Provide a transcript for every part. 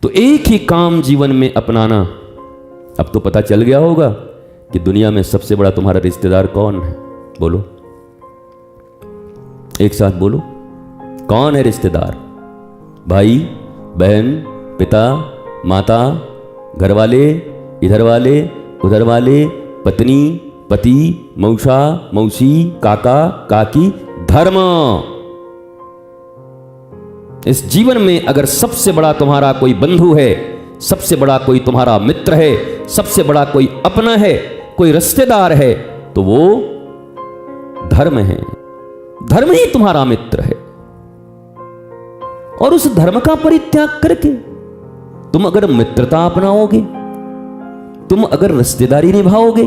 तो एक ही काम जीवन में अपनाना। अब तो पता चल गया होगा कि दुनिया में सबसे बड़ा तुम्हारा रिश्तेदार कौन है। बोलो, एक साथ बोलो, कौन है रिश्तेदार? भाई, बहन, पिता, माता, घर वाले, इधर वाले, उधर वाले, पत्नी, पति, मौसा, मौसी, काका, काकी, धर्म। इस जीवन में अगर सबसे बड़ा तुम्हारा कोई बंधु है, सबसे बड़ा कोई तुम्हारा मित्र है, सबसे बड़ा कोई अपना है, कोई रिश्तेदार है, तो वो धर्म है। धर्म ही तुम्हारा मित्र है। और उस धर्म का परित्याग करके तुम अगर मित्रता अपनाओगे, तुम अगर रिश्तेदारी निभाओगे,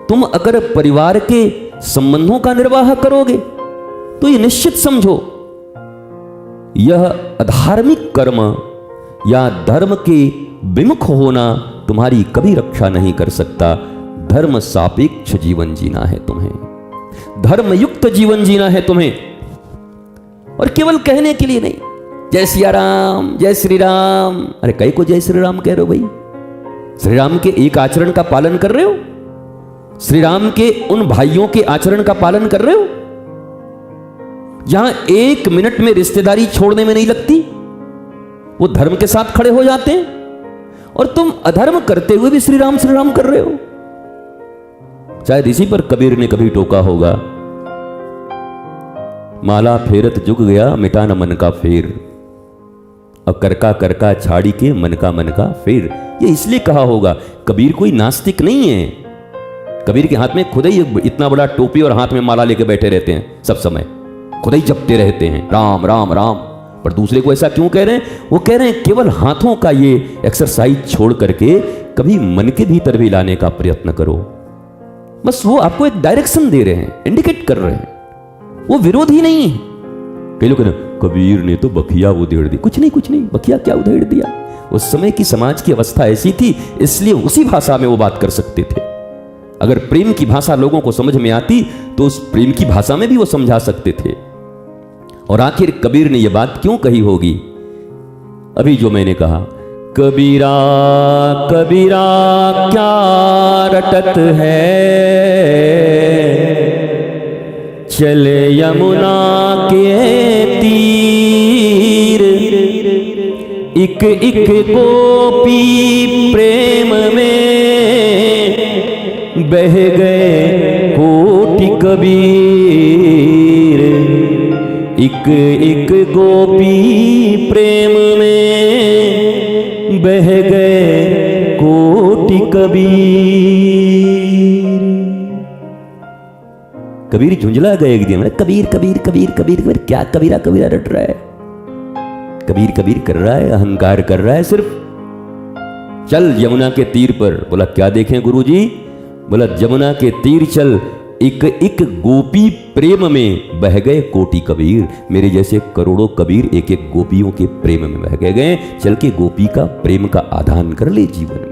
तुम अगर परिवार के संबंधों का निर्वाह करोगे, तो ये निश्चित समझो यह अधार्मिक कर्म या धर्म के विमुख होना तुम्हारी कभी रक्षा नहीं कर सकता। धर्म सापेक्ष जीवन जीना है तुम्हें, धर्मयुक्त जीवन जीना है तुम्हें। और केवल कहने के लिए नहीं, जय सिया राम, जय श्री राम। अरे कई को जय श्री राम कह रहे हो भाई? श्री राम के एक आचरण का पालन कर रहे हो? श्री राम के उन भाइयों के आचरण का पालन कर रहे हो जहां एक मिनट में रिश्तेदारी छोड़ने में नहीं लगती, वो धर्म के साथ खड़े हो जाते हैं, और तुम अधर्म करते हुए भी श्री राम कर रहे हो। शायद इसी पर कबीर ने कभी टोका होगा, माला फेरत जुग गया मिटा न मन का फेर, अब करका करका छाड़ी के मन का फेर। ये इसलिए कहा होगा, कबीर कोई नास्तिक नहीं है। कबीर के हाथ में खुद ही इतना बड़ा टोपी और हाथ में माला लेके बैठे रहते हैं, सब समय खुद ही जपते रहते हैं राम राम राम। पर दूसरे को ऐसा क्यों कह रहे हैं? वो कह रहे हैं केवल हाथों का ये एक्सरसाइज छोड़ करके कभी मन के भीतर भी लाने का प्रयत्न करो। बस वो आपको एक डायरेक्शन दे रहे हैं, इंडिकेट कर रहे हैं, वो विरोध ही नहीं है। कई लोग कहते हैं कबीर ने तो बखिया उधेड़ दी। कुछ नहीं, बखिया क्या उधेड़ दिया? उस समय की समाज की अवस्था ऐसी थी, इसलिए उसी भाषा में वो बात कर सकते थे। अगर प्रेम की भाषा लोगों को समझ में आती तो उस प्रेम की भाषा में भी वो समझा सकते थे। और आखिर कबीर ने ये बात क्यों कही होगी? अभी जो मैंने कहा, कबीरा कबीरा क्या रटत है, चले यमुना के तीर, इक इक गोपी प्रेम में बह गए कोटि कबीर, इक इक गोपी प्रेम में बह गए कोटि कबीर। कबीर झुंझला गए एक दिन, कबीर कबीर कबीर कबीर कबीर, क्या कबीरा कबीरा रट रहा है? कबीर कबीर कर रहा है, अहंकार कर रहा है सिर्फ। चल यमुना के तीर पर। बोला क्या देखें गुरुजी? बोला जमुना के तीर चल, इक इक गोपी प्रेम में बह गए कोटि कबीर। मेरे जैसे करोड़ों कबीर एक एक गोपियों के प्रेम में बह गए। चल के गोपी का प्रेम का आदान कर ले जीवन में।